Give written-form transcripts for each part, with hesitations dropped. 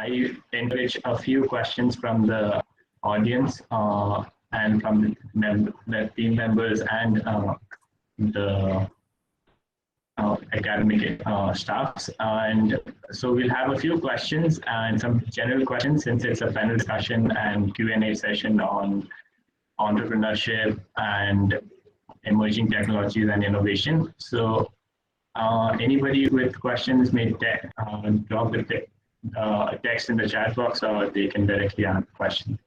I encourage a few questions from the audience and from the team members and the academic staffs. And so we'll have a few questions and some general questions, since it's a panel discussion and Q&A session on entrepreneurship and emerging technologies and innovation. So anybody with questions may drop the text in the chat box, or they can directly ask the question.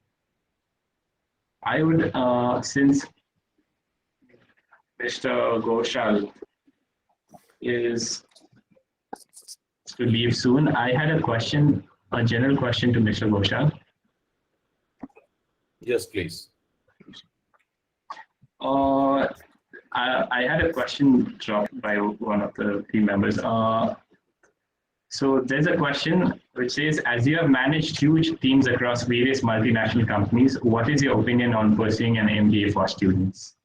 I would, since Mr. Ghoshal is to leave soon, I had a question, a general question to Mr. Ghoshal. Yes, please. I had a question dropped by one of the team members. So there's a question which says, as you have managed huge teams across various multinational companies, what is your opinion on pursuing an MBA for students?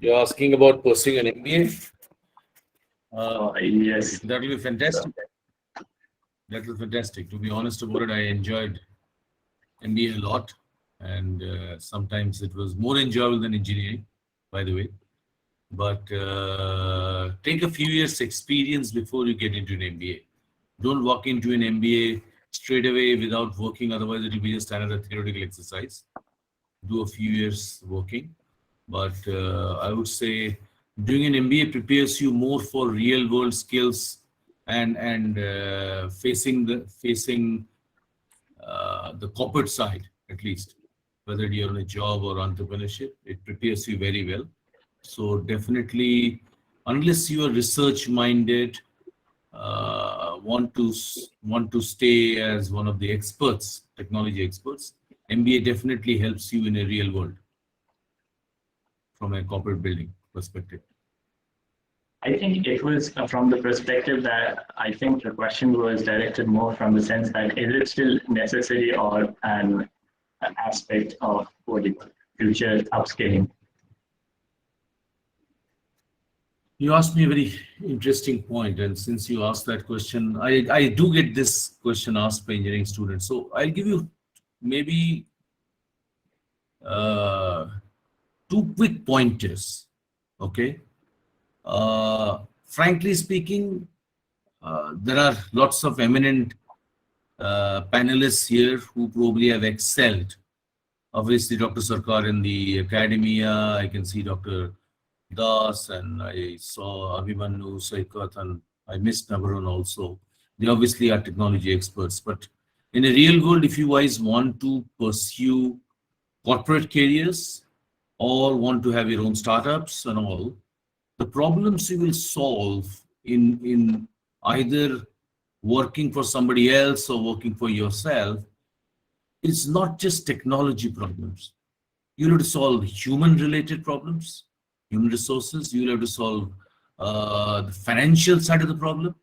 You're asking about pursuing an MBA? Yes. That will be fantastic. That will be fantastic. To be honest about it, I enjoyed MBA a lot. And sometimes it was more enjoyable than engineering, by the way. But take a few years experience before you get into an MBA. Don't walk into an MBA straight away without working, otherwise it will be just another theoretical exercise. Do a few years working. But I would say doing an MBA prepares you more for real world skills and facing the corporate side, at least. Whether you're on a job or entrepreneurship, it prepares you very well. So definitely, unless you are research minded, want to stay as one of the experts, technology experts, MBA definitely helps you in a real world from a corporate building perspective. I think it was from the perspective that I think the question was directed more from the sense that is it still necessary or an aspect of future upscaling? You asked me a very interesting point, and since you asked that question, I do get this question asked by engineering students. So I'll give you maybe 2 quick pointers. Okay. Frankly speaking, there are lots of eminent panelists here who probably have excelled. Obviously, Dr. Sarkar in the academia, I can see Dr. Das, and I saw Abhimanyu, Saikat, and I missed Navarone also. They obviously are technology experts. But in a real world, if you guys want to pursue corporate careers or want to have your own startups and all, the problems you will solve in either working for somebody else or working for yourself, it's not just technology problems. You'll have to solve human-related problems, human resources. You'll have to solve the financial side of the problem,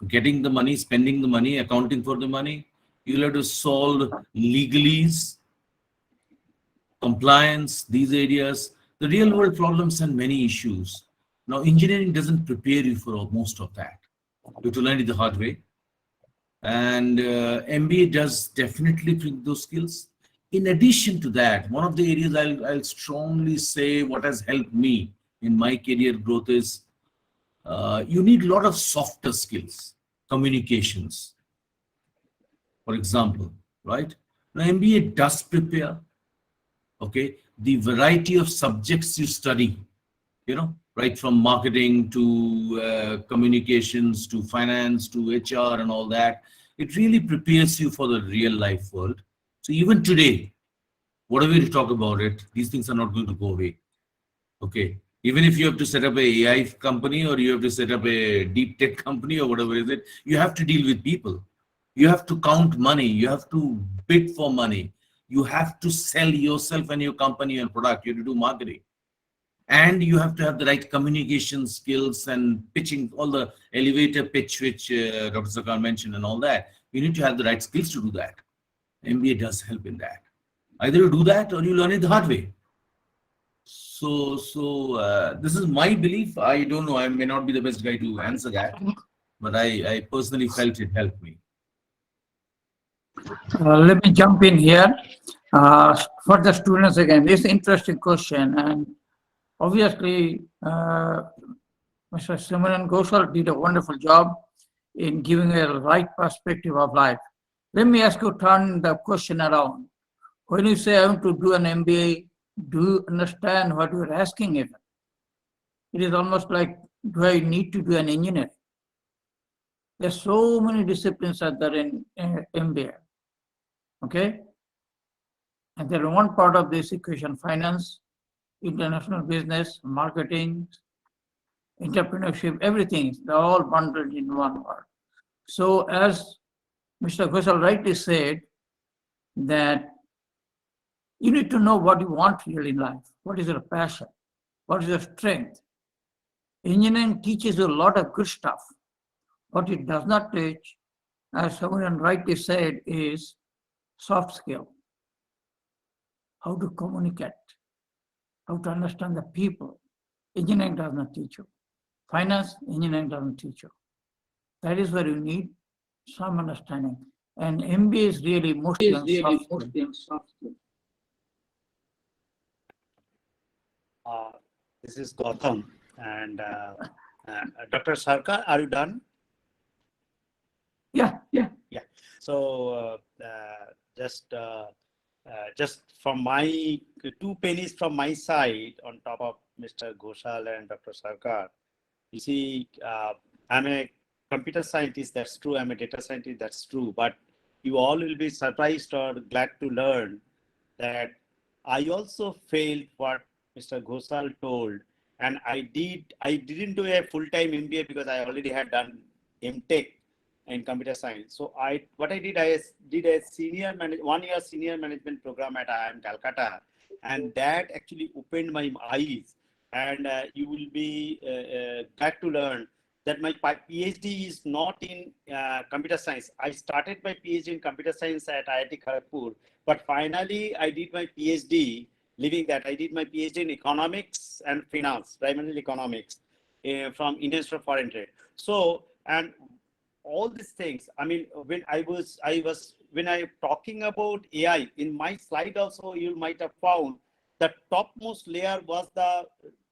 getting the money, spending the money, accounting for the money. You'll have to solve legalese, compliance, these areas, the real-world problems and many issues. Now, engineering doesn't prepare you for most of that. You have to learn it the hard way. And MBA does definitely bring those skills. In addition to that, one of the areas I'll strongly say what has helped me in my career growth is you need a lot of softer skills, communications, for example, right? Now, MBA does prepare, okay, the variety of subjects you study, you know, right from marketing to communications to finance to HR and all that. It really prepares you for the real life world. So even today, whatever you talk about it, these things are not going to go away. Okay. Even if you have to set up a AI company or you have to set up a deep tech company or whatever is it, you have to deal with people. You have to count money. You have to bid for money. You have to sell yourself and your company and product. You have to do marketing. And you have to have the right communication skills and pitching, all the elevator pitch, which Dr. Sarkar mentioned and all that. You need to have the right skills to do that. MBA does help in that. Either you do that or you learn it the hard way. So this is my belief. I don't know. I may not be the best guy to answer that. but I personally felt it helped me. Let me jump in here. For the students again, this is an interesting question, and obviously, Mr. Simran Ghoshal did a wonderful job in giving a right perspective of life. Let me ask you, turn the question around. When you say I want to do an MBA, do you understand what you're asking even? It is almost like, do I need to do an engineering? There's so many disciplines out there in MBA. Okay? And there is one part of this equation: finance, international business, marketing, entrepreneurship, everything. They're all bundled in one word. So as Mr. Ghoshal rightly said, that you need to know what you want really in life. What is your passion? What is your strength? Engineering teaches you a lot of good stuff. What it does not teach, as someone rightly said, is soft skill. How to communicate, how to understand the people. Engineering does not teach you. Finance, engineering doesn't teach you. That is where you need some understanding. And MBA is really mostly on soft skill. This is Gautam, and Dr. Sarkar, are you done? Yeah. So just from my 2 pennies from my side on top of Mr. Ghoshal and Dr. Sarkar. You see, I'm a computer scientist, that's true. I'm a data scientist, that's true. But you all will be surprised or glad to learn that I also failed what Mr. Ghoshal told. And I didn't do a full-time MBA because I already had done MTech in computer science. So what I did a 1-year senior management program at IIM Calcutta, and that actually opened my eyes. And you will be glad to learn that my PhD is not in computer science. I started my PhD in computer science at IIT Kharagpur, but finally I did my PhD. Leaving that, I did my PhD in economics and finance, primarily economics, from Indian Institute of Foreign Trade. So, and all these things, I mean, when when I'm talking about AI, in my slide also, you might have found the topmost layer was the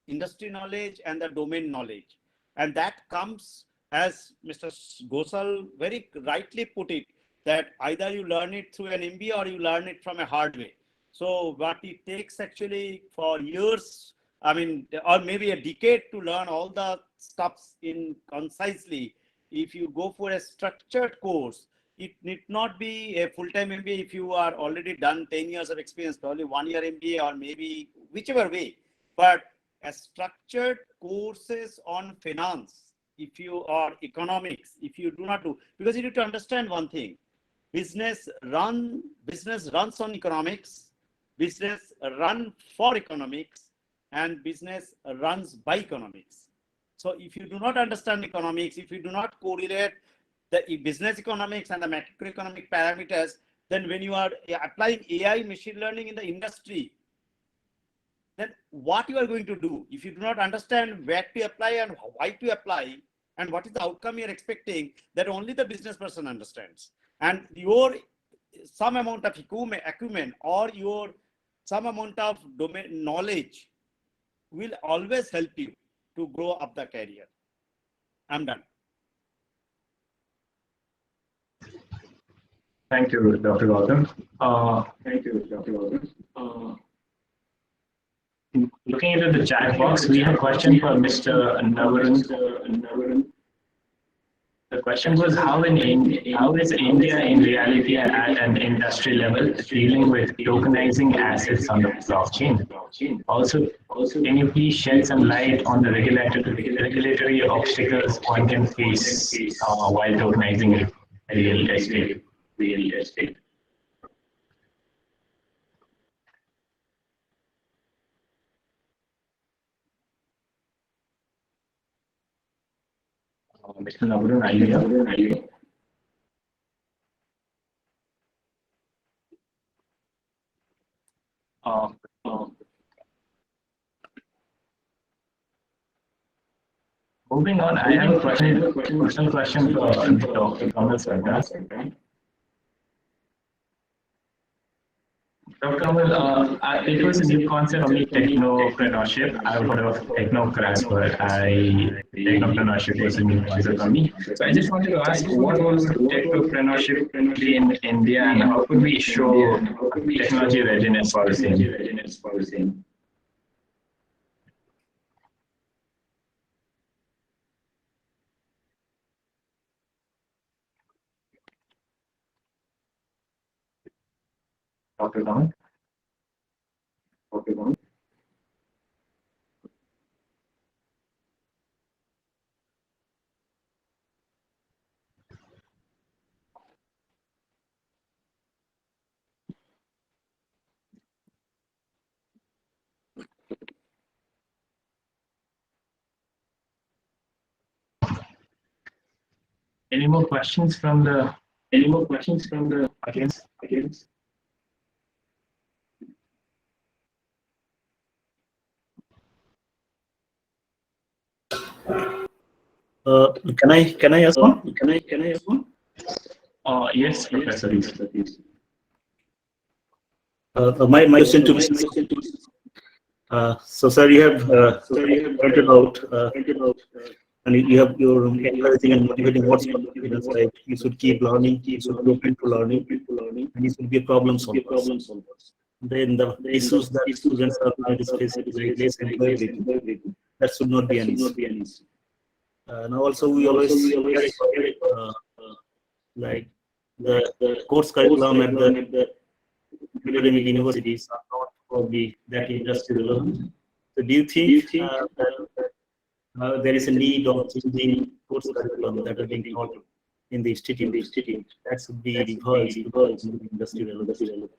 industry knowledge and the domain knowledge. And that comes, as Mr. Ghoshal very rightly put it, that either you learn it through an MBA or you learn it from a hard way. So what it takes actually for years, I mean, or maybe a decade to learn all the stuffs in concisely. If you go for a structured course, it need not be a full-time MBA if you are already done 10 years of experience, probably 1-year MBA or maybe whichever way. But a structured courses on finance, if you are economics, if you do not do, because you need to understand one thing, business runs on economics, business run for economics, and business runs by economics. So if you do not understand economics, if you do not correlate the business economics and the macroeconomic parameters, then when you are applying AI machine learning in the industry, then what you are going to do, if you do not understand where to apply and why to apply and what is the outcome you're expecting, that only the business person understands. And your some amount of acumen or your some amount of domain knowledge will always help you to grow up the career. I'm done. Thank you, Dr. Gautam. Looking into the chat box, we have a question for Mr. Navarun. The question was, how is India in reality at an industry level dealing with tokenizing assets on the blockchain? Also, can you please shed some light on the regulatory obstacles one can face while tokenizing real estate? Mr. Navarun, are you here? Moving on, I have a personal question for Dr. Kamal Sarkar. Dr. Kamal, it was a new concept for me, technopreneurship. I've heard of technocrats, but technopreneurship was a new concept for me. So I just wanted to ask, what was technopreneurship be in India, and how could we show technology readiness for the same? Dr. Kamal? Dr. Kamal? Any more questions from the audience? Can I ask one? Yes, Professor. My question to Mr. So, sir, you have pointed out, and you have your encouraging and motivating words for students, like you should keep learning, you should be open to learning, and you should be a problem solver. Then the issues that students are facing, like less employability, that should not be an issue. Now, also we always hear like the course curriculum at the academic universities are not probably that industry relevant. So, do you think there is a need of changing course curriculum that are being taught in the institute that should be revised to be industry relevant?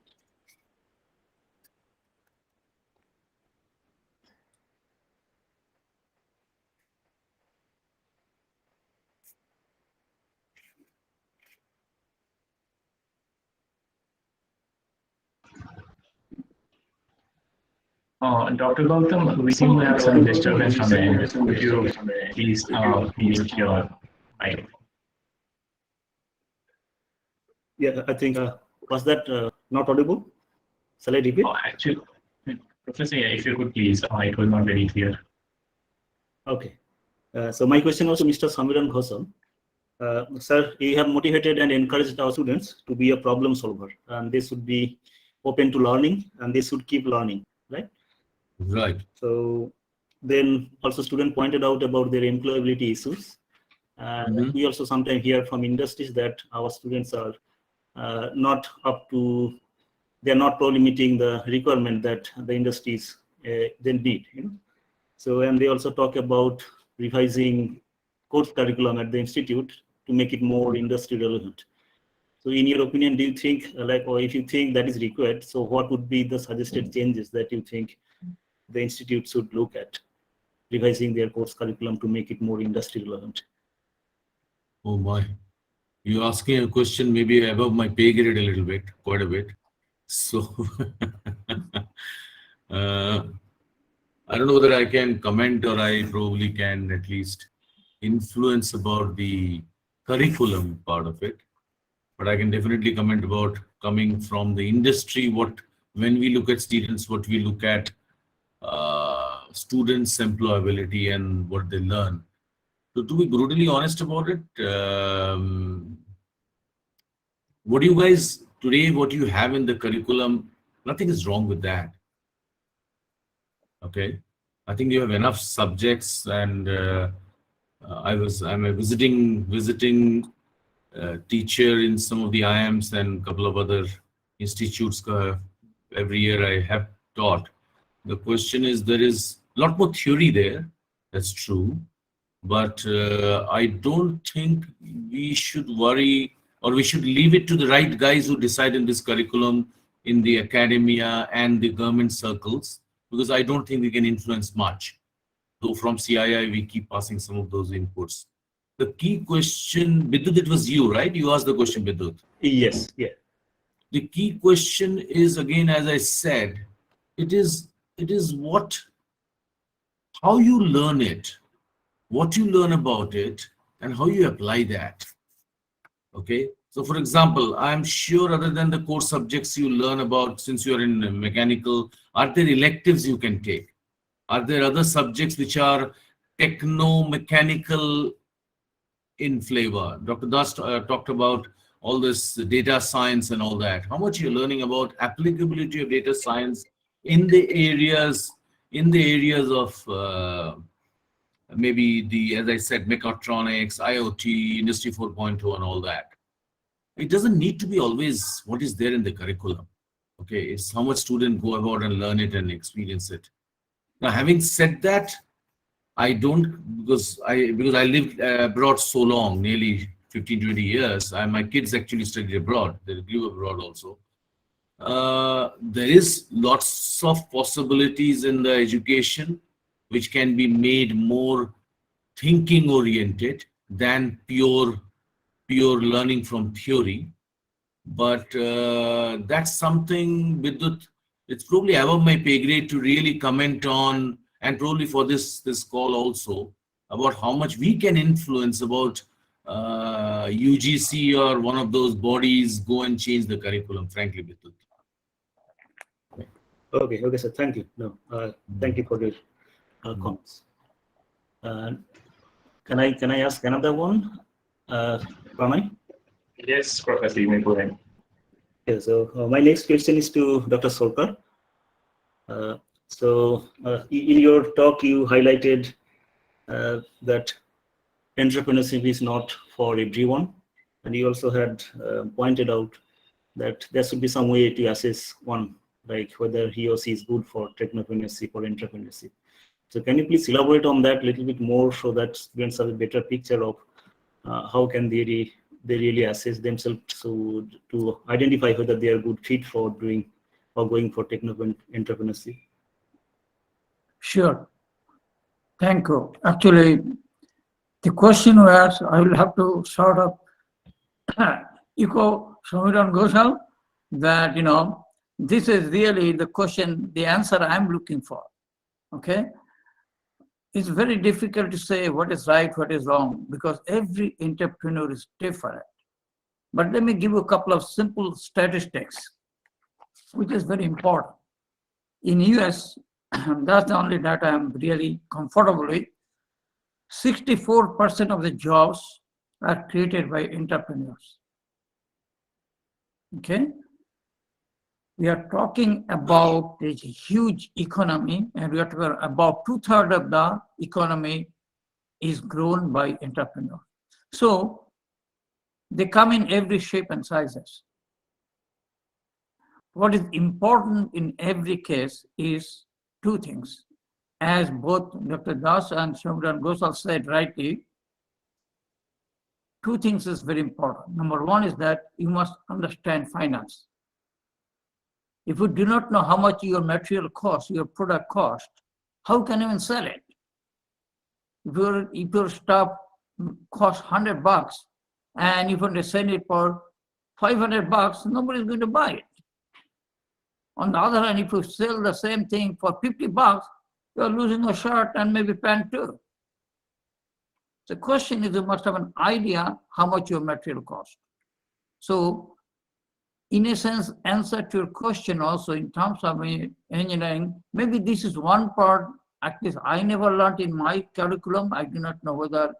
Dr. Gautam, we seem to have some disturbance from the end. Could you please mute your mic? Yeah, I think, was that not audible? Shall I repeat? Actually, Professor, yeah, if you could please, it was not very clear. Okay. So my question was to Mr. Samiran Ghoshal. Sir, you have motivated and encouraged our students to be a problem solver, and they should be open to learning, and they should keep learning, right? Right. So then also student pointed out about their employability issues. And we also sometimes hear from industries that our students are not up to, they're not probably meeting the requirement that the industries then need. So, and they also talk about revising course curriculum at the institute to make it more industry relevant. So in your opinion, do you think, or if you think that is required, so what would be the suggested changes that you think the institute should look at revising their course curriculum to make it more industry relevant? Oh my, you're asking a question maybe above my pay grade a little bit, quite a bit. So I don't know whether I can comment, or I probably can at least influence about the curriculum part of it. But I can definitely comment about coming from the industry, when we look at students, what we look at students' employability and what they learn. So to be brutally honest about it, what you guys today, what you have in the curriculum, nothing is wrong with that. Okay, I think you have enough subjects, and I'm a visiting teacher in some of the IIMs and a couple of other institutes. Every year I have taught. The question is, there is a lot more theory there. That's true. But I don't think we should worry, or we should leave it to the right guys who decide in this curriculum in the academia and the government circles, because I don't think we can influence much. Though from CII, we keep passing some of those inputs. The key question, Bidut, it was you, right? You asked the question, Bidut. Yes, yeah. The key question is, again, as I said, it is how you learn it. what you learn about it, and how you apply that. Okay. So for example, I'm sure other than the core subjects you learn about, since you're in mechanical, are there electives you can take? Are there other subjects which are techno-mechanical in flavor? Dr. Das talked about all this data science and all that. How much you're learning about applicability of data science in the areas of maybe the, as I said, mechatronics, IoT, Industry 4.0 and all that. It doesn't need to be always what is there in the curriculum. Okay, it's how much students go about and learn it and experience it. Now, having said that, I don't, because I lived abroad so long, nearly 15, 20 years. My kids actually studied abroad. They grew abroad also. There is lots of possibilities in the education which can be made more thinking oriented than pure learning from theory. But that's something, Vidyut, it's probably above my pay grade to really comment on, and probably for this call also, about how much we can influence about UGC or one of those bodies go and change the curriculum, frankly, Vidyut. Okay, sir. Thank you. No, thank you for your comments. Can I ask another one, Pranay? Yes, Professor, you may go ahead. Yeah, so my next question is to Dr. Sarkar. In your talk, you highlighted that entrepreneurship is not for everyone, and you also had pointed out that there should be some way to assess one, like whether he or she is good for technopreneurship or entrepreneurship. So can you please elaborate on that a little bit more so that students have a better picture of how can they really assess themselves, so to identify whether they are good fit for doing or going for entrepreneurship? Sure. Thank you. Actually, the question was, I will have to sort of echo Samiran Ghoshal that, this is really the question, the answer I'm looking for. Okay? It's very difficult to say what is right, what is wrong, because every entrepreneur is different. But let me give you a couple of simple statistics, which is very important. In US, that's the only data I'm really comfortable with, 64% of the jobs are created by entrepreneurs. Okay? We are talking about this huge economy, and we are talking about 2/3 of the economy is grown by entrepreneurs. So they come in every shape and sizes. What is important in every case is two things. As both Dr. Das and Samiran Ghoshal said rightly, two things is very important. Number one is that you must understand finance. If you do not know how much your material costs, your product cost, how can you even sell it? If your stuff costs $100 and if you want to sell it for $500, nobody's going to buy it. On the other hand, if you sell the same thing for $50, you're losing a shirt and maybe pant too. The question is, you must have an idea how much your material costs. So, in a sense, answer to your question also in terms of engineering, maybe this is one part, at least I never learned in my curriculum. I do not know whether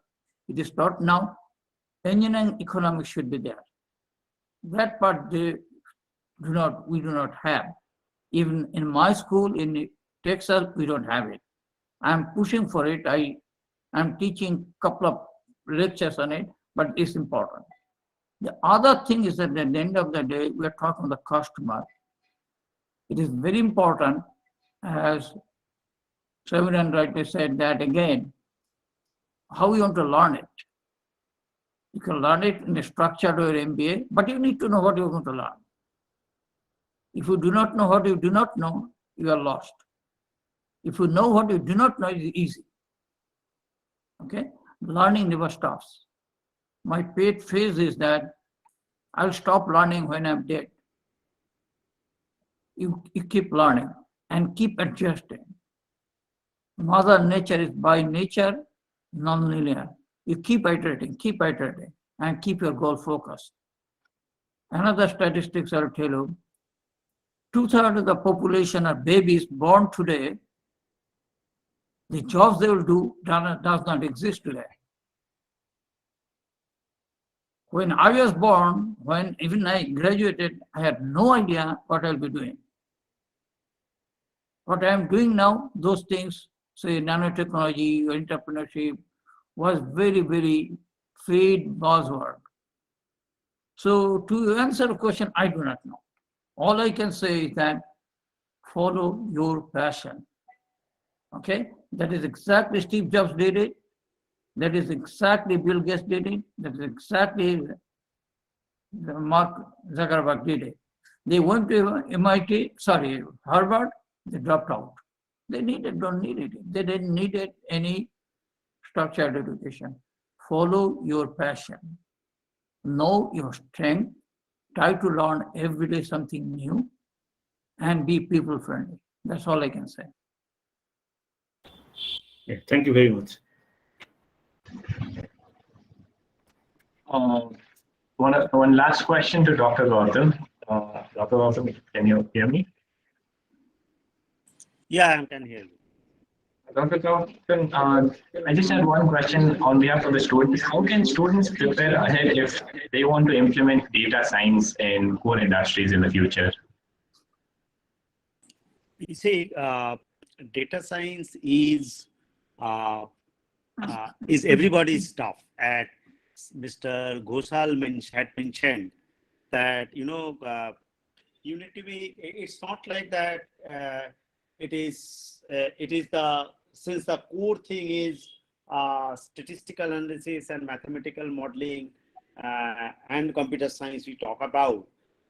it is taught now. Engineering economics should be there. That part we do not have. Even in my school in Texas, we don't have it. I'm pushing for it. I'm teaching a couple of lectures on it, but it's important. The other thing is that at the end of the day, we are talking to the customer. It is very important, as Samiran rightly said, that again, how you want to learn it. You can learn it in a structured or MBA, but you need to know what you're going to learn. If you do not know what you do not know, you are lost. If you know what you do not know, it's easy. Okay? Learning never stops. My pet phrase is that I'll stop learning when I'm dead. You keep learning and keep adjusting. Mother Nature is by nature non-linear. You keep iterating, and keep your goal focused. Another statistics I'll tell you, 2/3 of the population are babies born today. The jobs they will do does not exist today. When I was born, when even I graduated, I had no idea what I'll be doing. What I am doing now, those things, say nanotechnology or entrepreneurship, was very, very fade buzzword. So to answer the question, I do not know. All I can say is that follow your passion. Okay? That is exactly Steve Jobs did it. That is exactly Bill Gates did it. That is exactly Mark Zuckerberg did it. They went to Harvard, they dropped out. Don't need it. They didn't need any structured education. Follow your passion. Know your strength. Try to learn every day something new and be people friendly. That's all I can say. Yeah, thank you very much. One last question to Dr. Gautam. Dr. Gautam, can you hear me? Yeah, I can hear you. Dr. Gautam, I just had one question on behalf of the students. How can students prepare ahead if they want to implement data science in core industries in the future? You see, data science is everybody's stuff. And Mr. Ghoshal had mentioned that, you need to be, it's not like that. It is since the core thing is statistical analysis and mathematical modeling and computer science we talk about.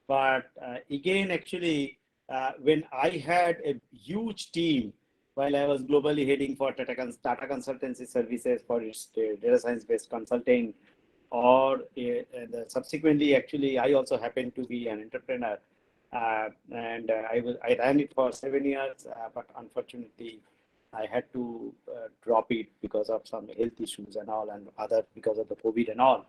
But again, actually, when I had a huge team while I was globally heading for data consultancy services for its data science based consulting, or subsequently, actually, I also happened to be an entrepreneur. And I ran it for 7 years, but unfortunately, I had to drop it because of some health issues and all, and other because of the COVID and all.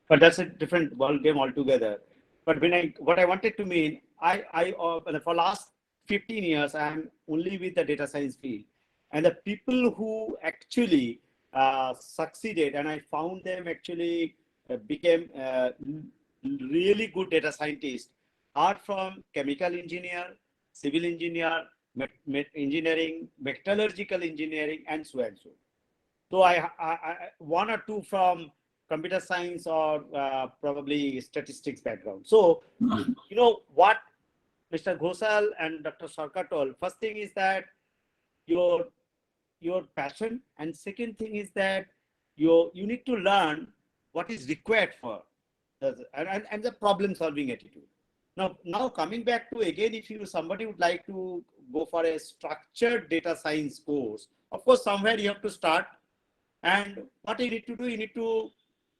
But that's a different ball game altogether. But what I wanted to mean, for last 15 years, I'm only with the data science field, and the people who actually succeeded, and I found them actually became really good data scientists, are from chemical engineer, civil engineer, engineering, metallurgical engineering, and so and so. So I one or two from computer science or probably statistics background. So you know what Mr. Ghoshal and Dr. Sarkar told. First thing is that your passion, and second thing is that you need to learn what is required for and the problem solving attitude. Now coming back to, again, if somebody would like to go for a structured data science course, of course somewhere you have to start. And what you need to do,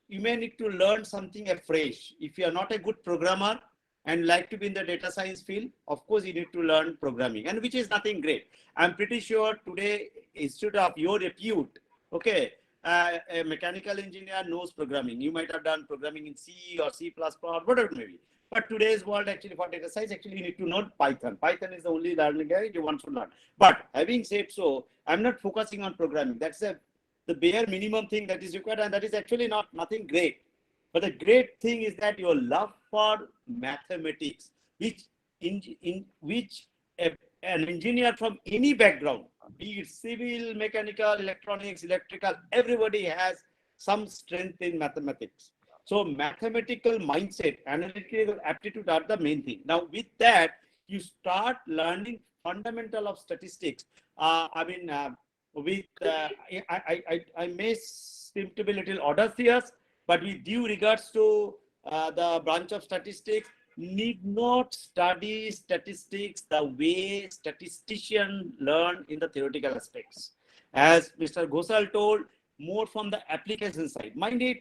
you may need to learn something afresh. If you are not a good programmer and like to be in the data science field, of course you need to learn programming, and which is nothing great. I'm pretty sure today, instead of your repute, okay, a mechanical engineer knows programming. You might have done programming in C or C++, whatever it may be. But today's world, actually, for data science, actually, you need to know Python. Python is the only learning language you want to learn. But having said so, I'm not focusing on programming. That's the bare minimum thing that is required, and that is actually nothing great. But the great thing is that your love for mathematics, which an engineer from any background, be it civil, mechanical, electronics, electrical, everybody has some strength in mathematics. So mathematical mindset, analytical aptitude are the main thing. Now with that, you start learning fundamental of statistics. I may seem to be a little audacious, but with due regards to the branch of statistics, need not study statistics the way statisticians learn in the theoretical aspects. As Mr. Ghoshal told, more from the application side. Mind it,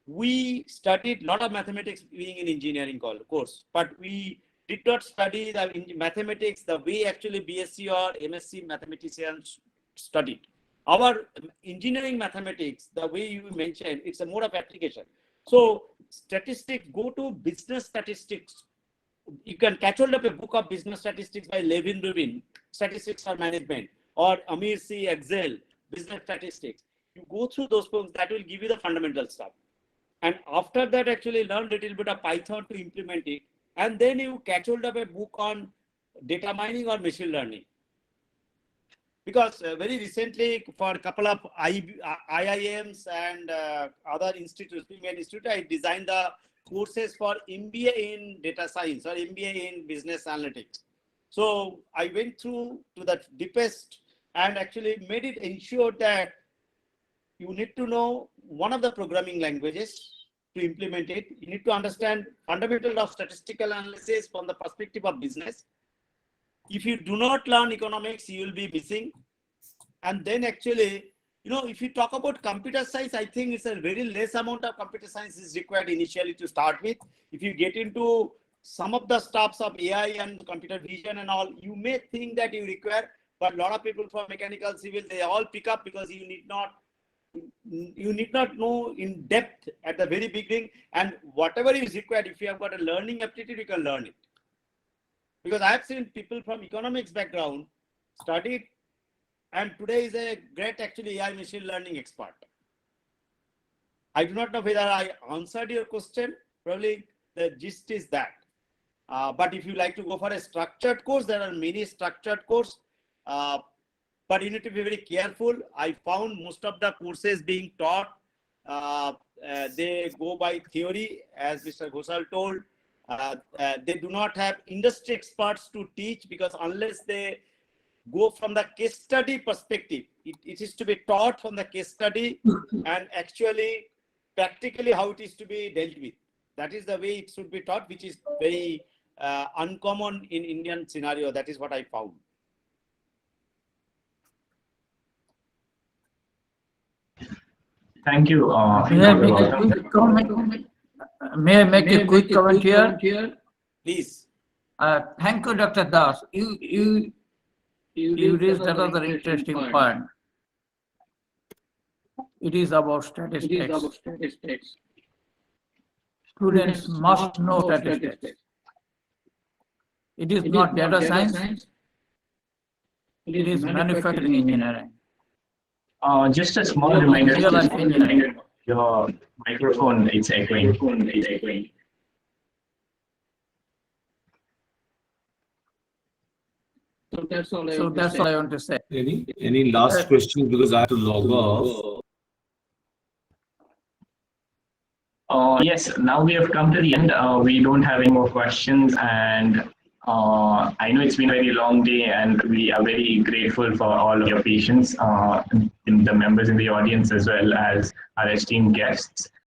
we studied a lot of mathematics being in engineering course, but we did not study the mathematics the way actually BSc or MSc mathematicians studied. Our engineering mathematics, the way you mentioned, it's a mode of application. So statistics, go to business statistics. You can catch hold of a book of business statistics by Levin Rubin, Statistics for Management, or Amir C. Excel, Business Statistics. You go through those books, that will give you the fundamental stuff. And after that, actually learn a little bit of Python to implement it. And then you catch hold of a book on data mining or machine learning. Because very recently, for a couple of IIMs and other institutes, I designed the courses for MBA in data science or MBA in business analytics. So I went through to the deepest and actually made it ensure that you need to know one of the programming languages to implement it. You need to understand fundamentals of statistical analysis from the perspective of business. If you do not learn economics, you will be missing. And then actually, you know, if you talk about computer science, I think it's a very less amount of computer science is required initially to start with. If you get into some of the stuffs of AI and computer vision and all, you may think that you require, but a lot of people from mechanical civil, they all pick up because you need not know in depth at the very beginning, and whatever is required, if you have got a learning aptitude, you can learn it. Because I have seen people from economics background studied, and today is a great actually AI machine learning expert. I do not know whether I answered your question. Probably the gist is that. But if you like to go for a structured course, there are many structured courses. But you need to be very careful. I found most of the courses being taught, they go by theory, as Mr. Ghoshal told. They do not have industry experts to teach, because unless they go from the case study perspective, it is to be taught from the case study and actually practically how it is to be dealt with. That is the way it should be taught, which is very uncommon in Indian scenario. That is what I found. Thank you. May I make a quick comment here? Please. Thank you, Dr. Das. You raised another interesting point. It is about statistics. Students must know statistics. It is not data science. It is manufacturing engineering. Just a small reminder, your microphone is echoing. So that's all I want to say. Any last question, because I have to log off. Yes, now we have come to the end. We don't have any more questions, and I know it's been a very long day, and we are very grateful for all of your patience, the members in the audience as well as our esteemed guests.